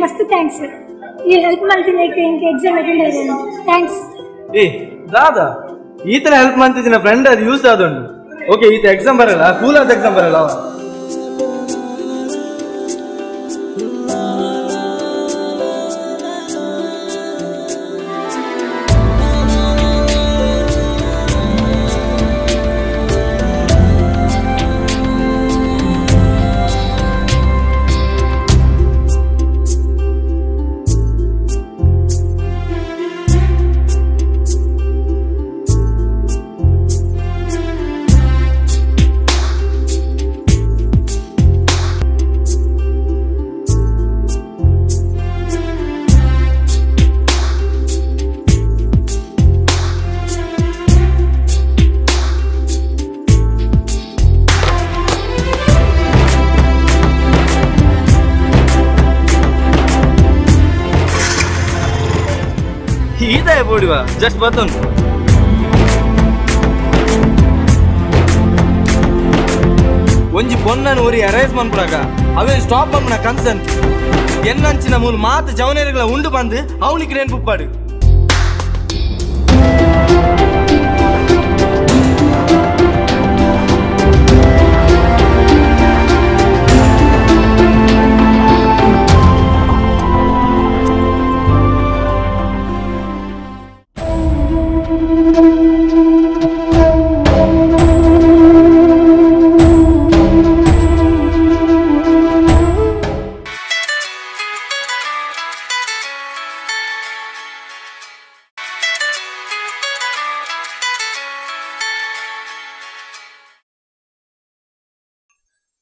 मस्त थैंक्स ये हेल्प ಮಾಡ್ತೀನಿ ಇಂಕೆ ಎಕ್ಸಾಮ್ ಅಟೆಂಡ್ ಆಯ್ತು ಥ್ಯಾಂಕ್ಸ್ ದಾದಾ ಈತನ ಹೆಲ್ಪ್ ಮಾಡ್ತಿದ್ದಿನ ಫ್ರೆಂಡ್ ಅದು ಯೂಸ್ ಆದೊಂಡು ಓಕೆ ಈತ ಎಕ್ಸಾಮ್ ಬರಲ್ಲ ಕೂಲ್ ಆದ ಎಕ್ಸಾಮ್ ಬರಲ್ಲ जस्ट बतून ಒಂಜಿ ಪೊನ್ನನ ಊರಿ ಅರೇಂಜ್ ಮನ್ಪುರಾಗ ಅವೇ ಸ್ಟಾಪ್ ಬಂಪನ ಕನ್ಸನ್ ಎನ್ನಂಚಿನ ಮೂಲ ಮಾತು ಜವನೇರಿಗಳ ಉಂಡು ಬಂದು ಅವನಿಗೆ ರೇನ್ ಪುಪ್ಪಾಡು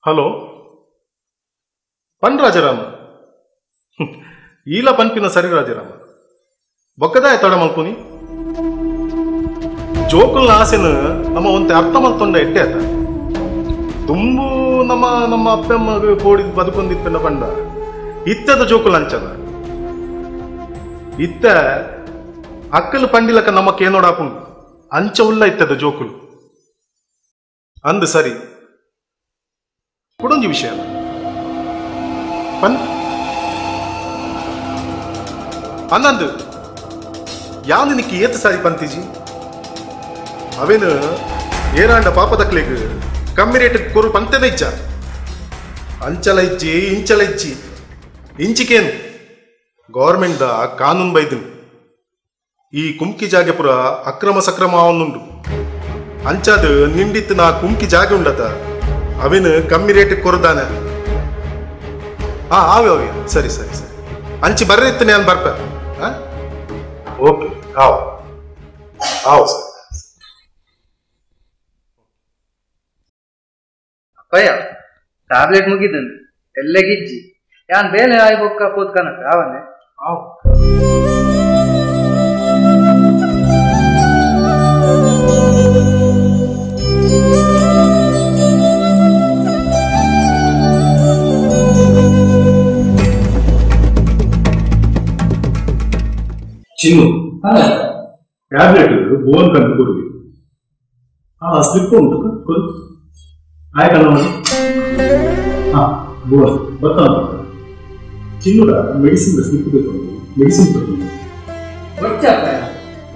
ಹಲೋ ಪನ್ ರಾಜರಾಮ ಈಲ ಪನ್ಪಿನ ಸರಿ ರಾಜರಾಮ ಬೊಕ್ಕದಾಯ ತಡ ಮಲ್ಪುನಿ ಜೋಕುಲ್ನ ಆಸೆನ ನಮ್ಮ ಒಂತೆ ಅರ್ಥ ಮಲ್ತೊಂಡ ಎಟ್ಟೆ ಆತ ತುಂಬು ನಮ್ಮ ಅಪ್ಪಮ್ಮ ಕೋಡಿದ್ ಬದುಕೊಂದಿತ್ತನ ಪಂಡ ಇತ್ತದ ಜೋಕುಲ್ ಅಂಚದ ಇತ್ತ ಅಕ್ಕಲು ಪಂಡಿಲಕ ನಮಕ್ ಏನೋಡಾಪುಂಡು ಅಂಚ ಉಲ್ಲ ಇತ್ತದ ಜೋಕುಲು ಅಂದು ಸರಿ ಕುಡೊಂಜಿ ವಿಷಯ ಅನ್ನಂದು ಯಾನು ನಿಕ್ಕಿ ಏತ ಸಾರಿ ಪಂತಿಜಿ ಅವೇನು ಏರಾಂಡ ಪಾಪದಕ್ಲೆಗ್ ಕಮ್ಮಿ ರೇಟ್ ಕೊರು ಪಂತೆದ ಇಜ್ಜ ಅಂಚಲ ಇಜ್ಜಿ ಇಂಚಲ ಇಜ್ಜಿ ಇಂಚಿಕೇನು ಗೌರ್ಮೆಂಟ್ ದ ಕಾನೂನು ಬೈದನು ಈ ಕುಮ್ಕಿ ಜಾಗೆ ಪುರ ಅಕ್ರಮ ಸಕ್ರಮ ಅವನುಂಡು ಅಂಚಾದ ನಿಂಡಿತ್ತು ನಾ ಕುಮ್ಕಿ ಜಾಗೆ ಉಂಡತ ಅವೇನು ಕಮ್ಮಿ ರೇಟ್ ಕೊರದಾನೆ ಆವೆ ಸರಿ ಸರಿ ಸರಿ ಅಂಚಿ ಬರ್ರಿ ಇತ್ತು ನಾನು ಬರ್ಪ ಓಕೆ ಆವ್ ಸರ್ ಅಪ್ಪಯ್ಯ ಟ್ಯಾಬ್ಲೆಟ್ ಮುಗಿದನು ಎಲ್ಲಗಿಜ್ಜಿ ಯಾನ್ ಬೇಲೆ ಆಯ್ ಬೊಕ್ಕ ಕೂತ್ಕನಕ ಅವನ್ನೇ ಚಿನ್ನು ಟ್ಯಾಬ್ಲೆಟ್ ಬೋನ್ ಕಂಡು ಕೊಡುವಿ ಸ್ಲಿಪ್ ಉಂಟು ಕೊಡು ಆಯ್ತಲ್ಲ ನೋಡಿ ಬೋನ್ ಬರ್ತಾ ಚಿನ್ನೂಡ ಮೆಡಿಸಿನ್ ಸ್ಲಿಪ್ ಬೇಕು ಮೆಡಿಸಿನ್ ಗೊತ್ತಪ್ಪ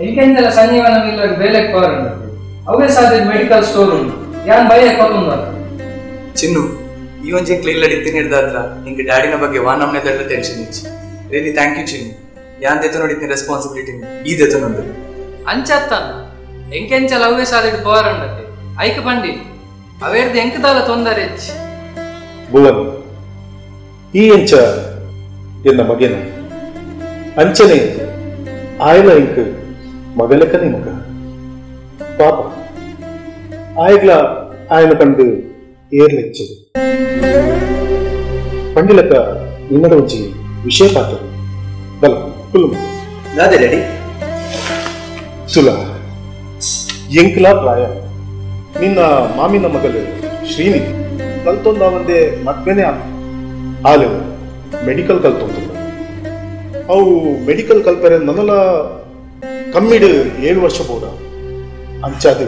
ಎಂಕೆಂದೆಲ್ಲ ಸಂಜೀವನ ಬೇಲೆ ಪವರ್ ಅವೇ ಸಾಧ್ಯ ಮೆಡಿಕಲ್ ಸ್ಟೋರ್ ಉಂಟು ಯಾನ್ ಭಯ ಕೊತ್ತೊಂದು ಚಿನ್ನು ಈ ಒಂಜಿ ಕ್ಲೀನ್ ಅಡಿತೀನಿ ಹಿಡ್ದಾದ್ರ ನಿಂಗೆ ಡ್ಯಾಡಿನ ಬಗ್ಗೆ ವಾನಮ್ನೆ ದೊಡ್ಡ ಟೆನ್ಷನ್ ಇಚ್ಚಿ ರಿಯಲಿ ಥ್ಯಾಂಕ್ ಯು ಚಿನ್ನು ಯಾನ್ ದೇತ ನೋಡಿದ್ನಿ ರೆಸ್ಪಾನ್ಸಿಬಿಲಿಟಿ ಈ ದೇತ ನಂದು ಅಂಚತ್ತಾನ ಎಂಕೆಂಚಲ ಅವೇ ಸಾಧ್ಯ ಪವರ್ ಉಂಡತ್ತೆ ಐಕ ಬಂಡಿ ಅವೇರ್ದು ಎಂಕದಾಲ ತೊಂದರೆ ಭುವನ್ ಈ ಎಂಚ ಎನ್ನ ಮಗೇನ ಅಂಚನೆ ಆಯ್ಲ ಇಂಕ್ ಮಗಲಕ್ಕನೆ ಮಗ ಪಾಪ ಆಯ್ಗ್ಲ ఆయన కండు ఏర్లెచ్చదు పండిలక నిన్నడ వచ్చి విషయ పాత్ర బల కులం నాదే డాడీ ಸುಲ ಎಂಕ್ಲ ಪ್ರಾಯ ನಿನ್ನ ಮಾಮಿನ ಮಗಳು ಶ್ರೀನಿಧಿ ಕಲ್ತೊಂದ ಒಂದೇ ಮದ್ವೆನೇ ಆಲು ಮೆಡಿಕಲ್ ಕಲ್ತೊಂದ ಅವು ಮೆಡಿಕಲ್ ಕಲ್ಪರೆ ನನ್ನಲ ಕಮ್ಮಿಡ್ 7 ವರ್ಷ ಬೋಡ ಅಂಚಾದ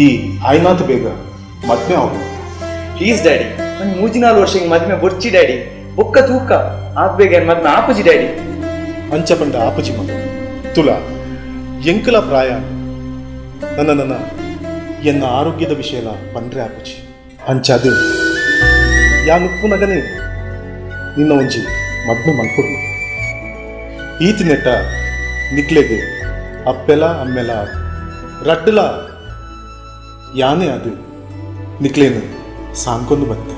ಈ ಆಯ್ನಾಥ್ ಬೇಗ ಮದ್ವೆ ಅವರು ಪ್ಲೀಸ್ ಡ್ಯಾಡಿ ನಂಗೆ 3-4 ವರ್ಷ ಮದ್ವೆ ಬೊರ್ಚಿ ಡ್ಯಾಡಿ ಬೊಕ್ಕ ತೂಕ ಆದ್ಬೇಗ ಮದ್ವೆ ಆಪುಜಿ ಡ್ಯಾಡಿ ಅಂಚ ಪಂಡ ಆಪುಜಿ ಮಗ ತುಲ ಎಂಕಲ ಪ್ರಾಯ ನನ್ನ ಎನ್ನ ಆರೋಗ್ಯದ ವಿಷಯಲ ಪಂಡ್ರೆ ಆಪುಜಿ ಅಂಚಾದು ಯಾ ನುಪ್ಪು ನಗನೆ ನಿನ್ನ ಒಂಜಿ ಮದ್ವೆ ಮಲ್ಪುಡು ಈತಿ ನೆಟ್ಟ ನಿಕ್ಲೆಗೆ ಅಪ್ಪೆಲ ಅಮ್ಮೆಲ ರಡ್ಡಲ ಯಾನೇ ಅದು ನಿಕ್ಲೇನು ಸಾಂಕೊಂಡು ಬತ್ತೆ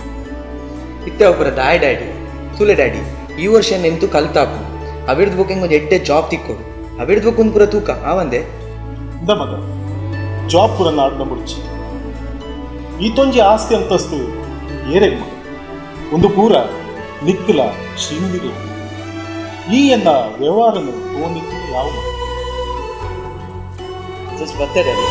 ಇತ್ತೆ ಒಬ್ಬರ ದಾಯ್ ಡ್ಯಾಡಿ ತುಲೆ ಡ್ಯಾಡಿ ಈ ವರ್ಷ ನೆಂತು ಕಲ್ತಾಪು ಅವಿಡ್ದು ಬುಕ್ ಒಂದು ಎಡ್ಡೆ ಜಾಬ್ ತಿಕ್ಕೋಡು ಅವಿಡ್ದು ಬುಕ್ ಒಂದು ಪುರ ತೂಕ ಆವಂದೆ ಇಂದ ಮಗ ಜಾಬ್ ಪುರ ನಾಡ್ನ ಮುಡ್ಚಿ ಈತೊಂಜಿ ಆಸ್ತಿ ಅಂತಸ್ತು ಏರೆ ಮಗ ಒಂದು ಪೂರ ನಿಕ್ಕಲ ಶ್ರೀನಿಧಿಗೆ ಈ ಎನ್ನ ವ್ಯವಹಾರನು ತಗೊಂಡಿತ್ತು ಯಾವ ಮಗ ಜಸ್ಟ್ ಬತ್ತೆ ಡ್ಯಾಡಿ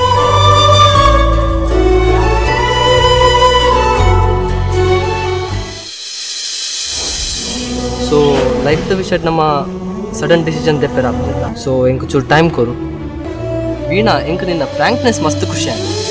ಸೊ ಲೈಫ್ದ ವಿಷಯ ನಮ್ಮ ಸಡನ್ ಡಿಸಿಷನ್ ತೆಪ್ಪೇರ ಆಗ್ತದ ಸೊ ಎಂಕ್ ಚೂರು ಟೈಮ್ ಕೊರು ವೀಣಾ ಎಂಕ್ ನಿನ್ನ ಫ್ರಾಂಕ್ನೆಸ್ ಮಸ್ತ್ ಖುಷಿ ಆಗಿದೆ